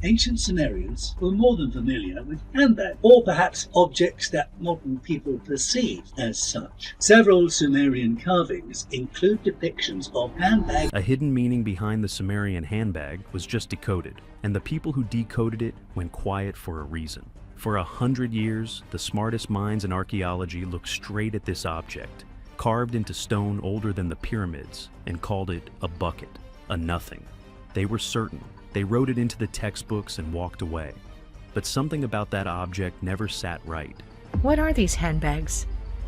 Ancient Sumerians were more than familiar with handbags, or perhaps objects that modern people perceive as such. Several Sumerian carvings include depictions of handbags. A hidden meaning behind the Sumerian handbag was just decoded, and the people who decoded it went quiet for a reason. For 100 years, the smartest minds in archaeology looked straight at this object, carved into stone older than the pyramids, and called it a bucket, a nothing. They were certain. They wrote it into the textbooks and walked away. But something about that object never sat right. What are these handbags?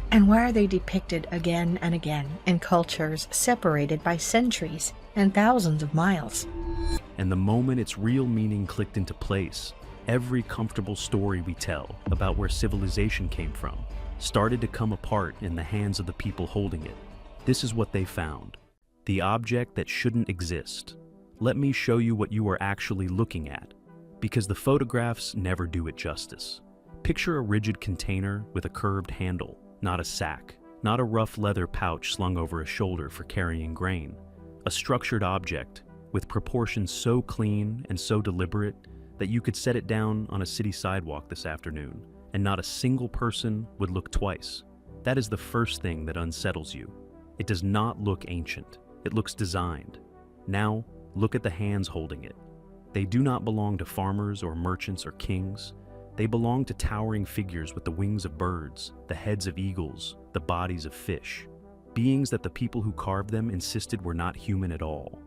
And why are they depicted again and again in cultures separated by centuries and thousands of miles? And the moment its real meaning clicked into place, every comfortable story we tell about where civilization came from started to come apart in the hands of the people holding it. This is what they found. The object that shouldn't exist. Let me show you what you are actually looking at, because the photographs never do it justice. Picture a rigid container with a curved handle, not a sack, not a rough leather pouch slung over a shoulder for carrying grain. A structured object with proportions so clean and so deliberate that you could set it down on a city sidewalk this afternoon, and not a single person would look twice. That is the first thing that unsettles you. It does not look ancient. It looks designed. Now, look at the hands holding it. They do not belong to farmers or merchants or kings. They belong to towering figures with the wings of birds, the heads of eagles, the bodies of fish. Beings that the people who carved them insisted were not human at all.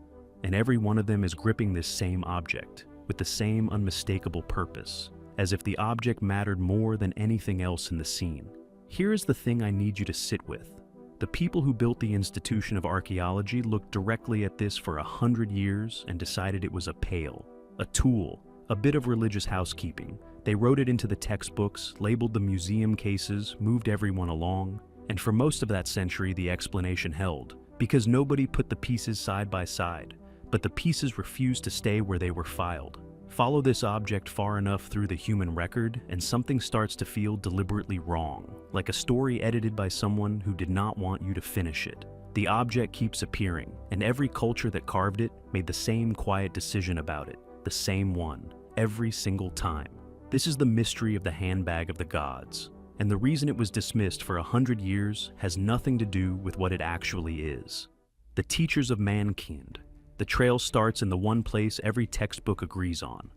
And every one of them is gripping this same object, with the same unmistakable purpose, as if the object mattered more than anything else in the scene. Here is the thing I need you to sit with. The people who built the institution of archaeology looked directly at this for 100 years and decided it was a pail, a tool, a bit of religious housekeeping. They wrote it into the textbooks, labeled the museum cases, moved everyone along, and for most of that century the explanation held, because nobody put the pieces side by side, but the pieces refused to stay where they were filed. Follow this object far enough through the human record, and something starts to feel deliberately wrong, like a story edited by someone who did not want you to finish it. The object keeps appearing, and every culture that carved it made the same quiet decision about it, the same one, every single time. This is the mystery of the handbag of the gods, and the reason it was dismissed for 100 years has nothing to do with what it actually is. The teachers of mankind. The trail starts in the one place every textbook agrees on.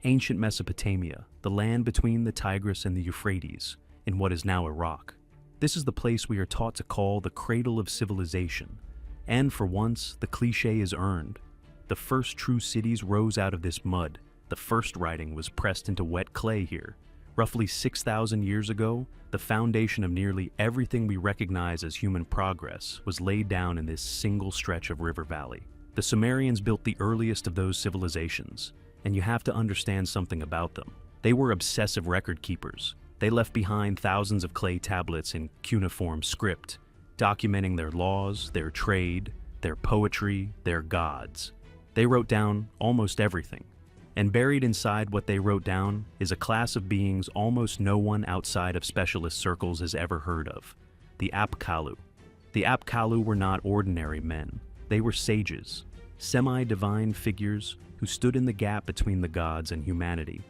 Ancient Mesopotamia, the land between the Tigris and the Euphrates, in what is now Iraq. This is the place we are taught to call the cradle of civilization. And for once, the cliché is earned. The first true cities rose out of this mud. The first writing was pressed into wet clay here. Roughly 6,000 years ago, the foundation of nearly everything we recognize as human progress was laid down in this single stretch of river valley. The Sumerians built the earliest of those civilizations, and you have to understand something about them. They were obsessive record keepers. They left behind thousands of clay tablets in cuneiform script, documenting their laws, their trade, their poetry, their gods. They wrote down almost everything. And buried inside what they wrote down is a class of beings almost no one outside of specialist circles has ever heard of, the Apkallu. The Apkallu were not ordinary men. They were sages, semi-divine figures who stood in the gap between the gods and humanity,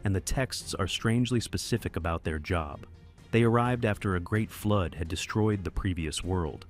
and the texts are strangely specific about their job. They arrived after a great flood had destroyed the previous world,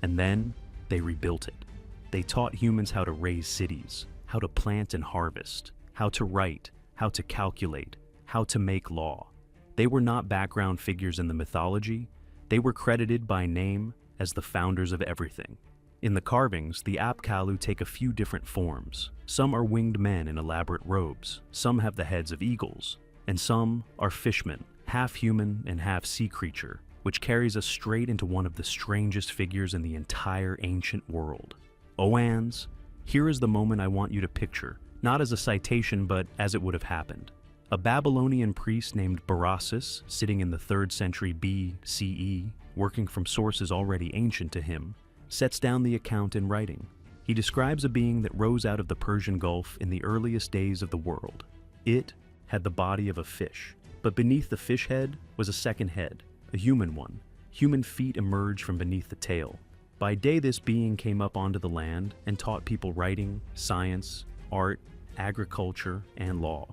and then they rebuilt it. They taught humans how to raise cities, how to plant and harvest, how to write, how to calculate, how to make law. They were not background figures in the mythology. They were credited by name as the founders of everything. In the carvings, the Apkallu take a few different forms. Some are winged men in elaborate robes, some have the heads of eagles, and some are fishmen, half human and half sea creature, which carries us straight into one of the strangest figures in the entire ancient world. Oans, here is the moment I want you to picture, not as a citation but as it would have happened. A Babylonian priest named Berossus, sitting in the 3rd century BCE, working from sources already ancient to him, sets down the account in writing. He describes a being that rose out of the Persian Gulf in the earliest days of the world. It had the body of a fish, but beneath the fish head was a second head, a human one. Human feet emerged from beneath the tail. By day, this being came up onto the land and taught people writing, science, art, agriculture, and law.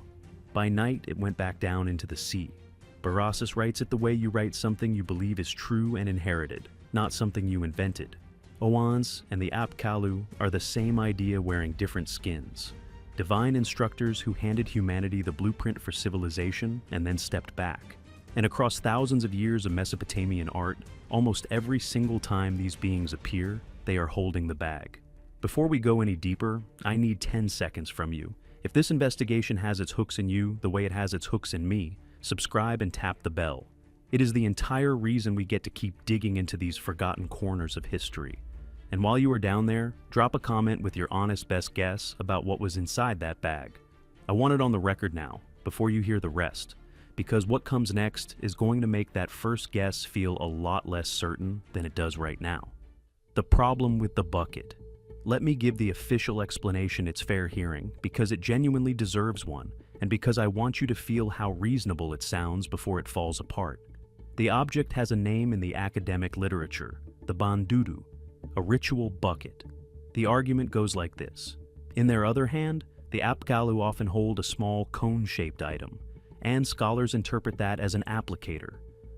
By night, it went back down into the sea. Berossus writes it the way you write something you believe is true and inherited, not something you invented. Oans and the Apkallu are the same idea wearing different skins. Divine instructors who handed humanity the blueprint for civilization and then stepped back. And across thousands of years of Mesopotamian art, almost every single time these beings appear, they are holding the bag. Before we go any deeper, I need 10 seconds from you. If this investigation has its hooks in you the way it has its hooks in me, subscribe and tap the bell. It is the entire reason we get to keep digging into these forgotten corners of history. And while you are down there, drop a comment with your honest best guess about what was inside that bag. I want it on the record now, before you hear the rest, because what comes next is going to make that first guess feel a lot less certain than it does right now. The problem with the bucket. Let me give the official explanation it's fair hearing, because it genuinely deserves one, and because I want you to feel how reasonable it sounds before it falls apart. The object has a name in the academic literature, the bandudu, a ritual bucket. The argument goes like this. In their other hand, the Apkallu often hold a small cone-shaped item, and scholars interpret that as an applicator,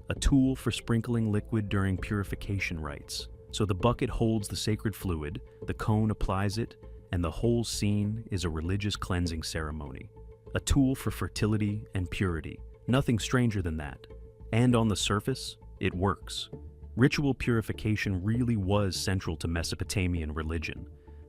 a tool for sprinkling liquid during purification rites. So the bucket holds the sacred fluid, the cone applies it, and the whole scene is a religious cleansing ceremony. A tool for fertility and purity, nothing stranger than that. And on the surface, it works. Ritual purification really was central to Mesopotamian religion.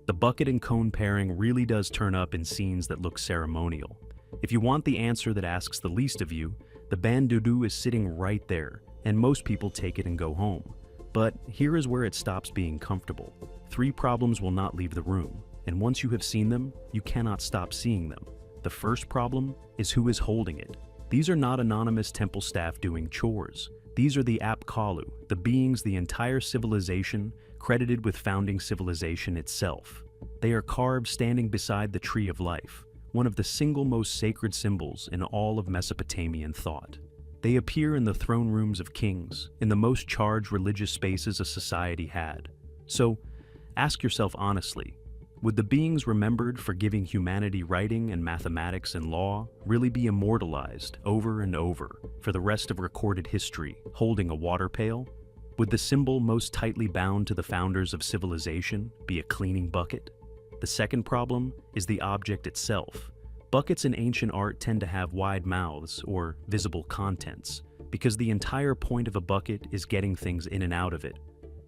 The bucket and cone pairing really does turn up in scenes that look ceremonial. If you want the answer that asks the least of you, the bandudu is sitting right there, and most people take it and go home. But here is where it stops being comfortable. 3 problems will not leave the room, and once you have seen them, you cannot stop seeing them. The first problem is who is holding it. These are not anonymous temple staff doing chores. These are the Apkallu, the beings the entire civilization credited with founding civilization itself. They are carved standing beside the Tree of Life, one of the single most sacred symbols in all of Mesopotamian thought. They appear in the throne rooms of kings, in the most charged religious spaces a society had. So, ask yourself honestly, would the beings remembered for giving humanity writing and mathematics and law really be immortalized over and over for the rest of recorded history, holding a water pail? Would the symbol most tightly bound to the founders of civilization be a cleaning bucket? The second problem is the object itself. Buckets in ancient art tend to have wide mouths, or visible contents, because the entire point of a bucket is getting things in and out of it.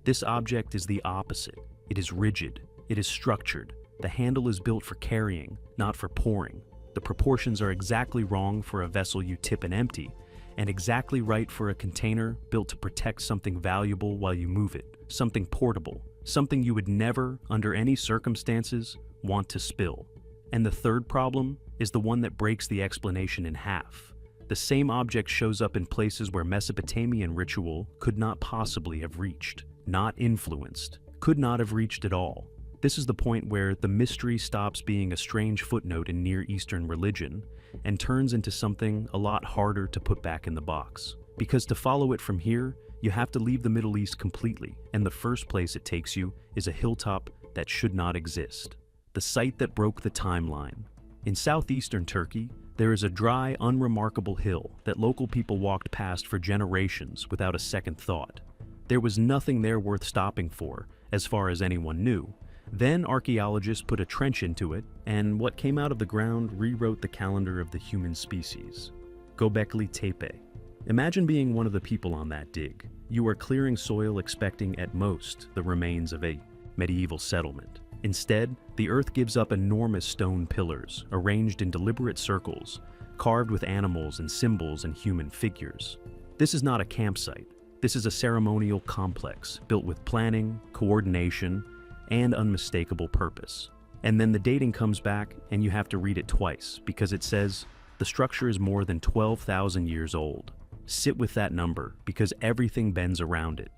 This object is the opposite. It is rigid. It is structured. The handle is built for carrying, not for pouring. The proportions are exactly wrong for a vessel you tip and empty, and exactly right for a container built to protect something valuable while you move it, something portable, something you would never, under any circumstances, want to spill. And the third problem is the one that breaks the explanation in half. The same object shows up in places where Mesopotamian ritual could not possibly have reached, not influenced, could not have reached at all. This is the point where the mystery stops being a strange footnote in Near Eastern religion and turns into something a lot harder to put back in the box. Because to follow it from here, you have to leave the Middle East completely, and the first place it takes you is a hilltop that should not exist. The site that broke the timeline. In southeastern Turkey, there is a dry, unremarkable hill that local people walked past for generations without a second thought. There was nothing there worth stopping for, as far as anyone knew. Then archaeologists put a trench into it, and what came out of the ground rewrote the calendar of the human species. Göbekli Tepe. Imagine being one of the people on that dig. You are clearing soil expecting at most the remains of a medieval settlement. Instead, the earth gives up enormous stone pillars, arranged in deliberate circles, carved with animals and symbols and human figures. This is not a campsite. This is a ceremonial complex built with planning, coordination, and unmistakable purpose. And then the dating comes back and you have to read it twice because it says the structure is more than 12,000 years old. Sit with that number because everything bends around it.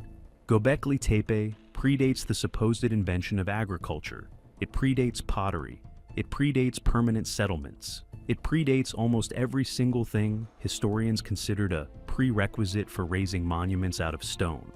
Göbekli Tepe predates the supposed invention of agriculture. It predates pottery. It predates permanent settlements. It predates almost every single thing historians considered a prerequisite for raising monuments out of stone.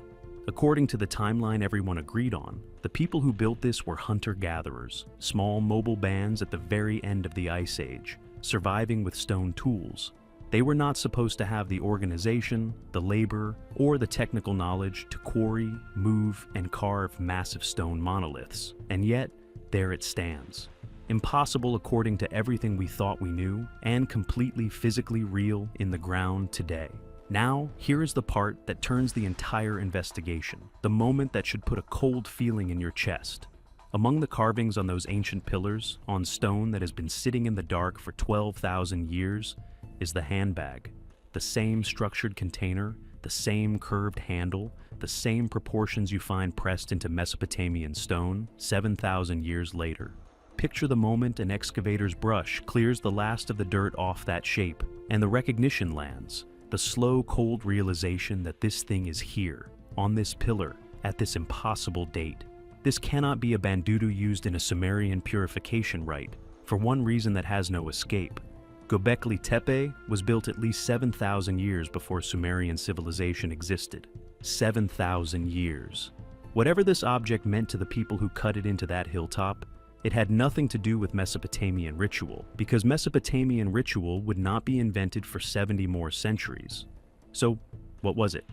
According to the timeline everyone agreed on, the people who built this were hunter-gatherers, small mobile bands at the very end of the Ice Age, surviving with stone tools. They were not supposed to have the organization, the labor, or the technical knowledge to quarry, move, and carve massive stone monoliths. And yet, there it stands. Impossible according to everything we thought we knew, and completely physically real in the ground today. Now, here is the part that turns the entire investigation, the moment that should put a cold feeling in your chest. Among the carvings on those ancient pillars, on stone that has been sitting in the dark for 12,000 years, is the handbag. The same structured container, the same curved handle, the same proportions you find pressed into Mesopotamian stone 7,000 years later. Picture the moment an excavator's brush clears the last of the dirt off that shape, and the recognition lands, the slow, cold realization that this thing is here, on this pillar, at this impossible date. This cannot be a bandudu used in a Sumerian purification rite, for one reason that has no escape. Göbekli Tepe was built at least 7,000 years before Sumerian civilization existed. 7,000 years. Whatever this object meant to the people who cut it into that hilltop, it had nothing to do with Mesopotamian ritual, because Mesopotamian ritual would not be invented for 70 more centuries. So, what was it?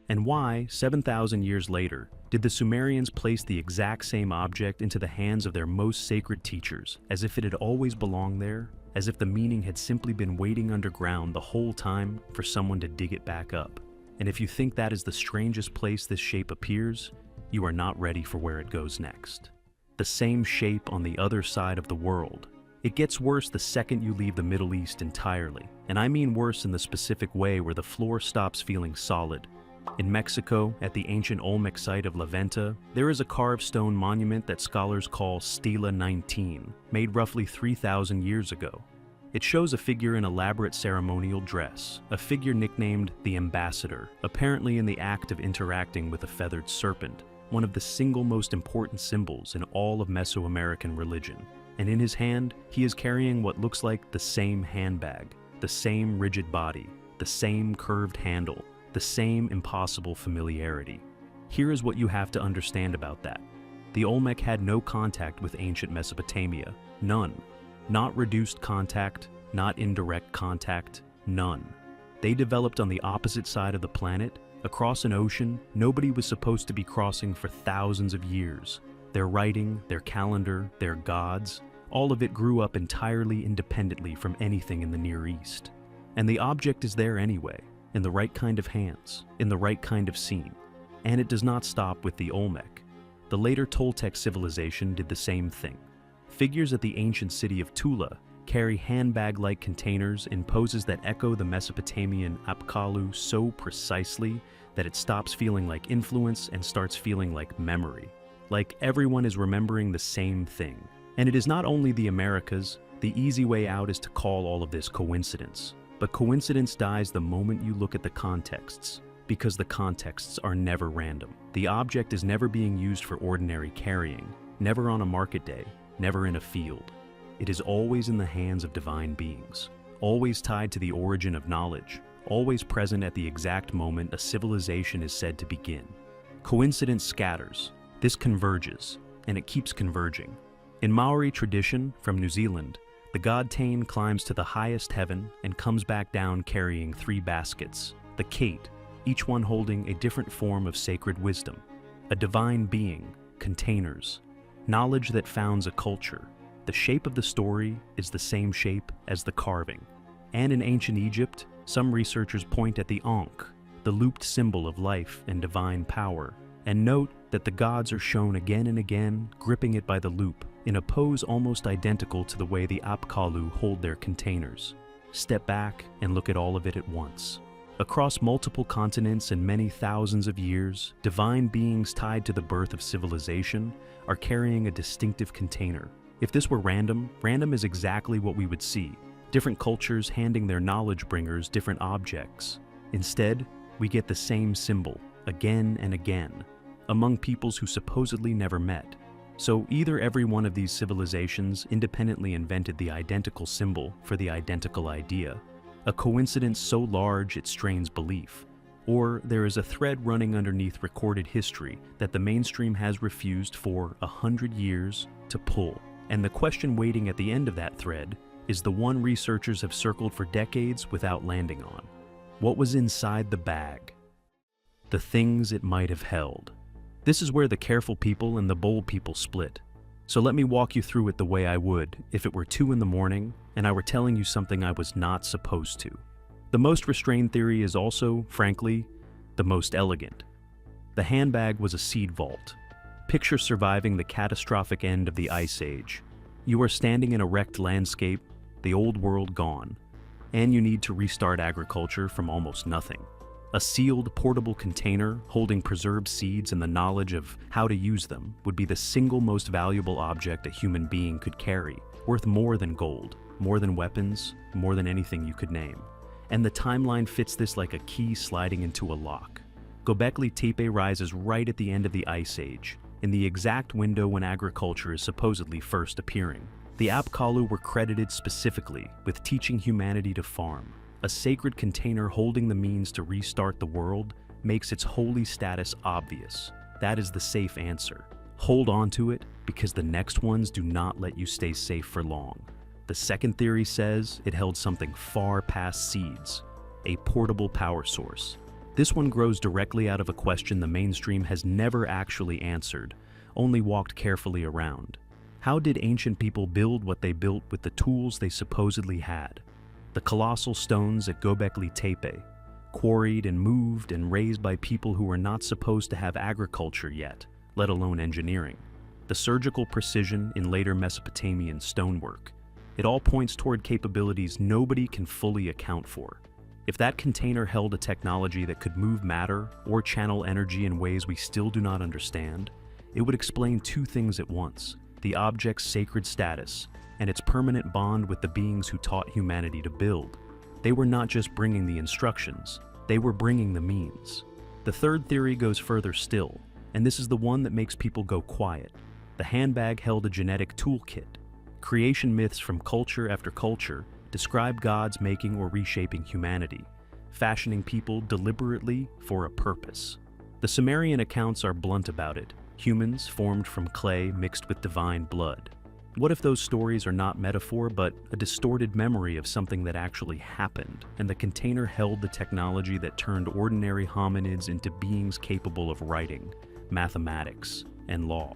And why, 7,000 years later, did the Sumerians place the exact same object into the hands of their most sacred teachers, as if it had always belonged there, as if the meaning had simply been waiting underground the whole time for someone to dig it back up? And if you think that is the strangest place this shape appears, you are not ready for where it goes next. The same shape on the other side of the world. It gets worse the second you leave the Middle East entirely, and I mean worse in the specific way where the floor stops feeling solid. In Mexico, at the ancient Olmec site of La Venta, there is a carved stone monument that scholars call Stela 19, made roughly 3,000 years ago. It shows a figure in elaborate ceremonial dress, a figure nicknamed the Ambassador, apparently in the act of interacting with a feathered serpent, one of the single most important symbols in all of Mesoamerican religion. And in his hand, he is carrying what looks like the same handbag, the same rigid body, the same curved handle, the same impossible familiarity. Here is what you have to understand about that. The Olmec had no contact with ancient Mesopotamia. None. Not reduced contact, not indirect contact, none. They developed on the opposite side of the planet, across an ocean nobody was supposed to be crossing for thousands of years. Their writing, their calendar, their gods, all of it grew up entirely independently from anything in the Near East. And the object is there anyway, in the right kind of hands, in the right kind of scene. And it does not stop with the Olmec. The later Toltec civilization did the same thing. Figures at the ancient city of Tula carry handbag-like containers in poses that echo the Mesopotamian apkallu so precisely that it stops feeling like influence and starts feeling like memory. Like everyone is remembering the same thing. And it is not only the Americas. The easy way out is to call all of this coincidence. But coincidence dies the moment you look at the contexts, because the contexts are never random. The object is never being used for ordinary carrying, never on a market day, never in a field. It is always in the hands of divine beings, always tied to the origin of knowledge, always present at the exact moment a civilization is said to begin. Coincidence scatters, this converges, and it keeps converging. In Maori tradition from New Zealand, the god Tane climbs to the highest heaven and comes back down carrying 3 baskets, the Kate, each one holding a different form of sacred wisdom, a divine being, containers, knowledge that founds a culture. The shape of the story is the same shape as the carving. And in ancient Egypt, some researchers point at the Ankh, the looped symbol of life and divine power, and note that the gods are shown again and again gripping it by the loop, in a pose almost identical to the way the apkallu hold their containers. Step back and look at all of it at once. Across multiple continents and many thousands of years, divine beings tied to the birth of civilization are carrying a distinctive container. If this were random, random is exactly what we would see. Different cultures handing their knowledge bringers different objects. Instead, we get the same symbol, again and again, among peoples who supposedly never met. So either every one of these civilizations independently invented the identical symbol for the identical idea, a coincidence so large it strains belief, or there is a thread running underneath recorded history that the mainstream has refused for 100 years to pull. And the question waiting at the end of that thread is the one researchers have circled for decades without landing on. What was inside the bag? The things it might have held. This is where the careful people and the bold people split. So let me walk you through it the way I would if it were 2 in the morning and I were telling you something I was not supposed to. The most restrained theory is also, frankly, the most elegant. The handbag was a seed vault. Picture surviving the catastrophic end of the Ice Age. You are standing in a wrecked landscape, the old world gone, and you need to restart agriculture from almost nothing. A sealed, portable container holding preserved seeds and the knowledge of how to use them would be the single most valuable object a human being could carry, worth more than gold, more than weapons, more than anything you could name. And the timeline fits this like a key sliding into a lock. Göbekli Tepe rises right at the end of the Ice Age, in the exact window when agriculture is supposedly first appearing. The Apkallu were credited specifically with teaching humanity to farm. A sacred container holding the means to restart the world makes its holy status obvious. That is the safe answer. Hold on to it because the next ones do not let you stay safe for long. The second theory says it held something far past seeds, a portable power source. This one grows directly out of a question the mainstream has never actually answered, only walked carefully around. How did ancient people build what they built with the tools they supposedly had? The colossal stones at Göbekli Tepe, quarried and moved and raised by people who were not supposed to have agriculture yet, let alone engineering. The surgical precision in later Mesopotamian stonework. It all points toward capabilities nobody can fully account for. If that container held a technology that could move matter or channel energy in ways we still do not understand, it would explain 2 things at once: the object's sacred status and its permanent bond with the beings who taught humanity to build. They were not just bringing the instructions, they were bringing the means. The third theory goes further still, and this is the one that makes people go quiet. The handbag held a genetic toolkit. Creation myths from culture after culture describe gods making or reshaping humanity, fashioning people deliberately for a purpose. The Sumerian accounts are blunt about it. Humans formed from clay mixed with divine blood. What if those stories are not metaphor, but a distorted memory of something that actually happened, and the container held the technology that turned ordinary hominids into beings capable of writing, mathematics, and law?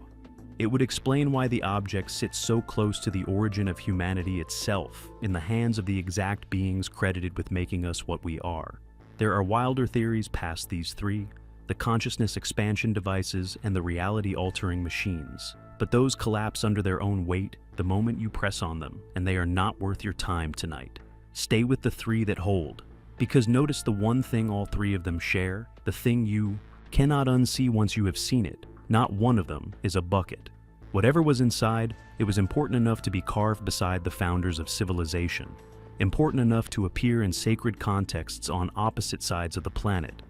It would explain why the object sits so close to the origin of humanity itself, in the hands of the exact beings credited with making us what we are. There are wilder theories past these 3, the consciousness expansion devices and the reality-altering machines. But those collapse under their own weight the moment you press on them, and they are not worth your time tonight. Stay with the 3 that hold, because notice the one thing all 3 of them share, the thing you cannot unsee once you have seen it. Not one of them is a bucket. Whatever was inside, it was important enough to be carved beside the founders of civilization, important enough to appear in sacred contexts on opposite sides of the planet,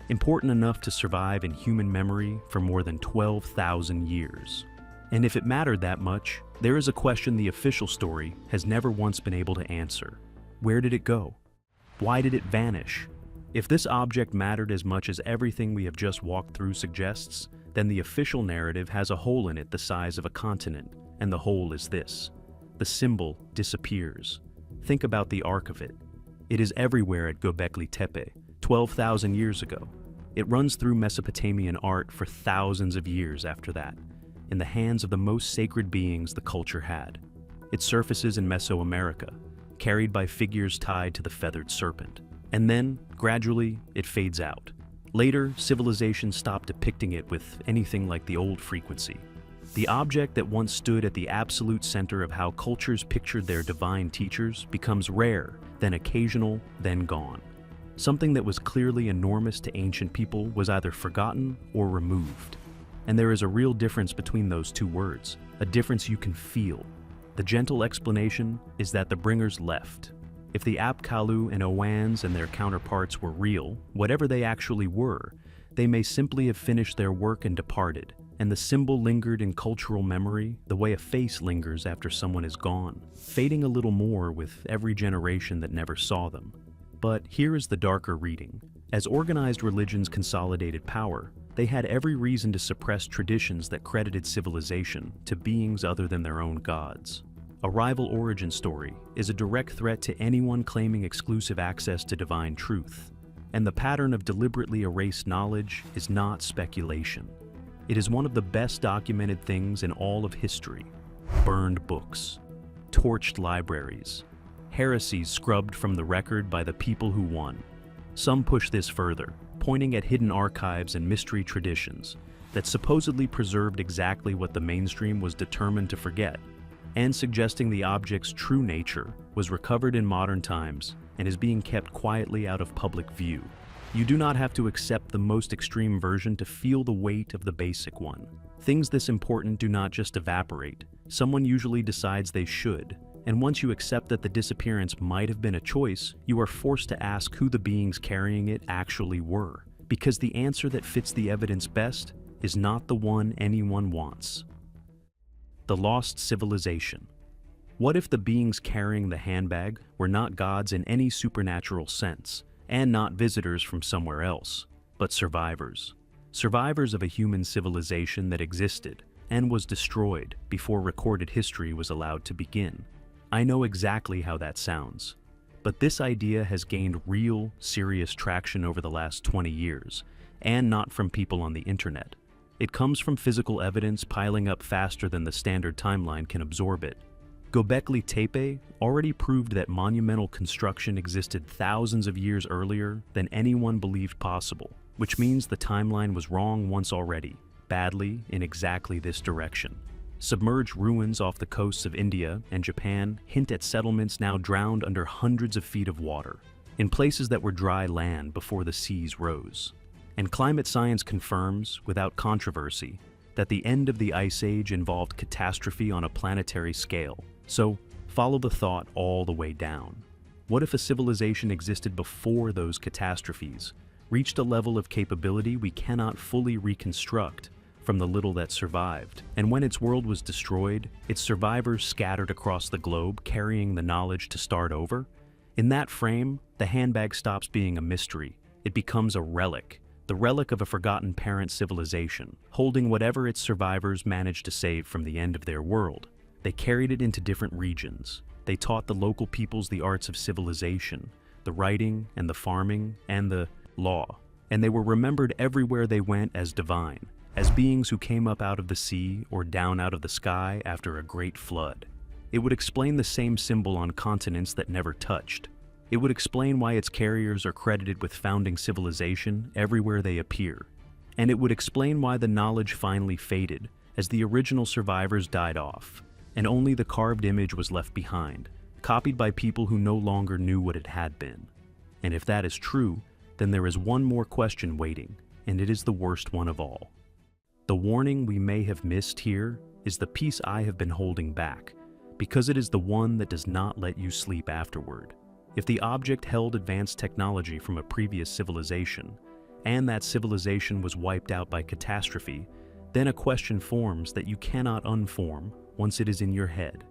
important enough to survive in human memory for more than 12,000 years. And if it mattered that much, there is a question the official story has never once been able to answer. Where did it go? Why did it vanish? If this object mattered as much as everything we have just walked through suggests, then the official narrative has a hole in it the size of a continent, and the hole is this: the symbol disappears. Think about the arc of it. It is everywhere at Göbekli Tepe, 12,000 years ago. It runs through Mesopotamian art for thousands of years after that, in the hands of the most sacred beings the culture had. It surfaces in Mesoamerica, carried by figures tied to the feathered serpent. And then, gradually, it fades out. Later, civilization stopped depicting it with anything like the old frequency. The object that once stood at the absolute center of how cultures pictured their divine teachers becomes rare, then occasional, then gone. Something that was clearly enormous to ancient people was either forgotten or removed. And there is a real difference between those 2 words, a difference you can feel. The gentle explanation is that the bringers left. If the Apkallu and Owans and their counterparts were real, whatever they actually were, they may simply have finished their work and departed, and the symbol lingered in cultural memory the way a face lingers after someone is gone, fading a little more with every generation that never saw them. But here is the darker reading. As organized religions consolidated power, they had every reason to suppress traditions that credited civilization to beings other than their own gods. A rival origin story is a direct threat to anyone claiming exclusive access to divine truth, and the pattern of deliberately erased knowledge is not speculation. It is one of the best documented things in all of history. Burned books, torched libraries, heresies scrubbed from the record by the people who won. Some push this further, pointing at hidden archives and mystery traditions that supposedly preserved exactly what the mainstream was determined to forget, and suggesting the object's true nature was recovered in modern times and is being kept quietly out of public view. You do not have to accept the most extreme version to feel the weight of the basic one. Things this important do not just evaporate. Someone usually decides they should, and once you accept that the disappearance might have been a choice, you are forced to ask who the beings carrying it actually were, because the answer that fits the evidence best is not the one anyone wants. The lost civilization. What if the beings carrying the handbag were not gods in any supernatural sense, and not visitors from somewhere else, but survivors? Survivors of a human civilization that existed and was destroyed before recorded history was allowed to begin. I know exactly how that sounds, but this idea has gained real, serious traction over the last 20 years, and not from people on the internet. It comes from physical evidence piling up faster than the standard timeline can absorb it. Göbekli Tepe already proved that monumental construction existed thousands of years earlier than anyone believed possible, which means the timeline was wrong once already, badly in exactly this direction. Submerged ruins off the coasts of India and Japan hint at settlements now drowned under hundreds of feet of water, in places that were dry land before the seas rose. And climate science confirms, without controversy, that the end of the Ice Age involved catastrophe on a planetary scale. So, follow the thought all the way down. What if a civilization existed before those catastrophes, reached a level of capability we cannot fully reconstruct from the little that survived, and when its world was destroyed, its survivors scattered across the globe carrying the knowledge to start over? In that frame, the handbag stops being a mystery. It becomes a relic, the relic of a forgotten parent civilization, holding whatever its survivors managed to save from the end of their world. They carried it into different regions. They taught the local peoples the arts of civilization, the writing and the farming and the law, and they were remembered everywhere they went as divine, as beings who came up out of the sea or down out of the sky after a great flood. It would explain the same symbol on continents that never touched. It would explain why its carriers are credited with founding civilization everywhere they appear. And it would explain why the knowledge finally faded as the original survivors died off, and only the carved image was left behind, copied by people who no longer knew what it had been. And if that is true, then there is one more question waiting, and it is the worst one of all. The warning we may have missed here is the piece I have been holding back, because it is the one that does not let you sleep afterward. If the object held advanced technology from a previous civilization, and that civilization was wiped out by catastrophe, then a question forms that you cannot unform once it is in your head.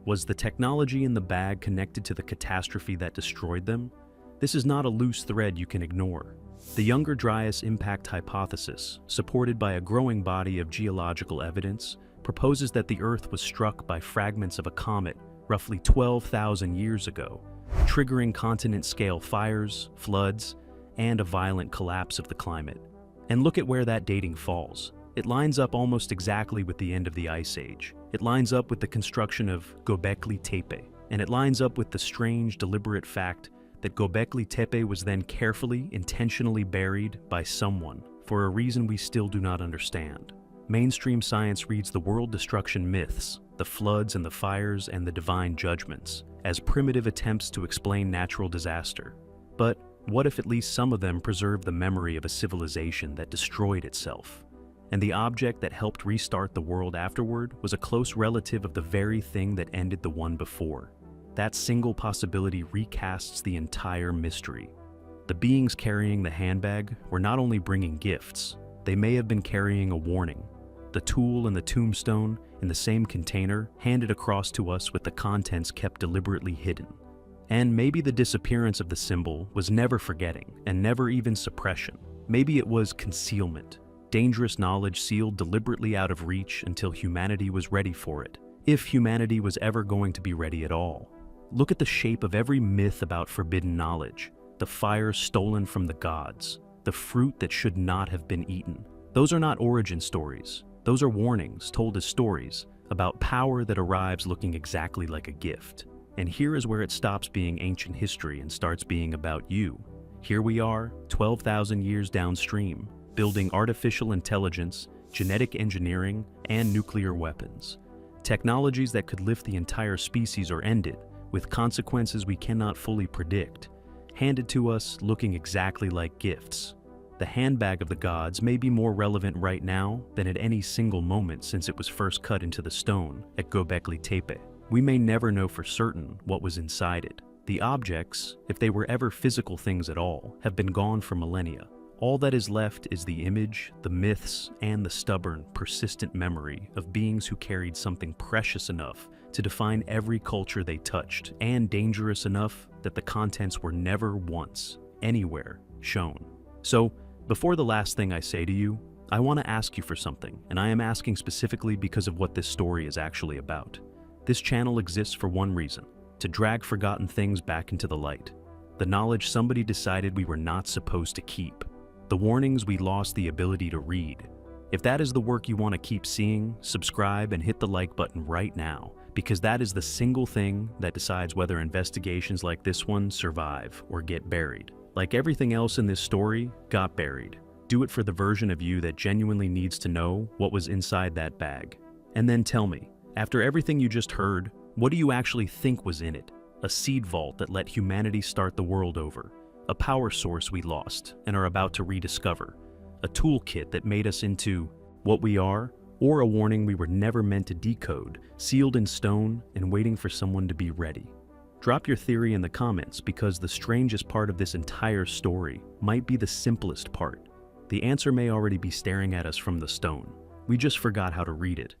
Was the technology in the bag connected to the catastrophe that destroyed them? This is not a loose thread you can ignore. The Younger Dryas impact hypothesis, supported by a growing body of geological evidence, proposes that the Earth was struck by fragments of a comet roughly 12,000 years ago, triggering continent-scale fires, floods, and a violent collapse of the climate. And look at where that dating falls. It lines up almost exactly with the end of the Ice Age. It lines up with the construction of Göbekli Tepe, and it lines up with the strange, deliberate fact that Göbekli Tepe was then carefully, intentionally buried by someone for a reason we still do not understand. Mainstream science reads the world destruction myths, the floods and the fires and the divine judgments, as primitive attempts to explain natural disaster. But what if at least some of them preserve the memory of a civilization that destroyed itself? And the object that helped restart the world afterward was a close relative of the very thing that ended the one before. That single possibility recasts the entire mystery. The beings carrying the handbag were not only bringing gifts, they may have been carrying a warning. The tool and the tombstone in the same container handed across to us with the contents kept deliberately hidden. And maybe the disappearance of the symbol was never forgetting and never even suppression. Maybe it was concealment, dangerous knowledge sealed deliberately out of reach until humanity was ready for it, if humanity was ever going to be ready at all. Look at the shape of every myth about forbidden knowledge, the fire stolen from the gods, the fruit that should not have been eaten. Those are not origin stories. Those are warnings told as stories about power that arrives looking exactly like a gift. And here is where it stops being ancient history and starts being about you. Here we are, 12,000 years downstream, building artificial intelligence, genetic engineering, and nuclear weapons. Technologies that could lift the entire species or end it, with consequences we cannot fully predict, handed to us looking exactly like gifts. The handbag of the gods may be more relevant right now than at any single moment since it was first cut into the stone at Göbekli Tepe. We may never know for certain what was inside it. The objects, if they were ever physical things at all, have been gone for millennia. All that is left is the image, the myths, and the stubborn, persistent memory of beings who carried something precious enough to define every culture they touched, and dangerous enough that the contents were never once, anywhere, shown. So, before the last thing I say to you, I want to ask you for something, and I am asking specifically because of what this story is actually about. This channel exists for one reason: to drag forgotten things back into the light. The knowledge somebody decided we were not supposed to keep. The warnings we lost the ability to read. If that is the work you want to keep seeing, subscribe and hit the like button right now, because that is the single thing that decides whether investigations like this one survive or get buried. Like everything else in this story, got buried. Do it for the version of you that genuinely needs to know what was inside that bag. And then tell me, after everything you just heard, what do you actually think was in it? A seed vault that let humanity start the world over. A power source we lost and are about to rediscover. A toolkit that made us into what we are, or a warning we were never meant to decode, sealed in stone and waiting for someone to be ready. Drop your theory in the comments, because the strangest part of this entire story might be the simplest part. The answer may already be staring at us from the stone. We just forgot how to read it.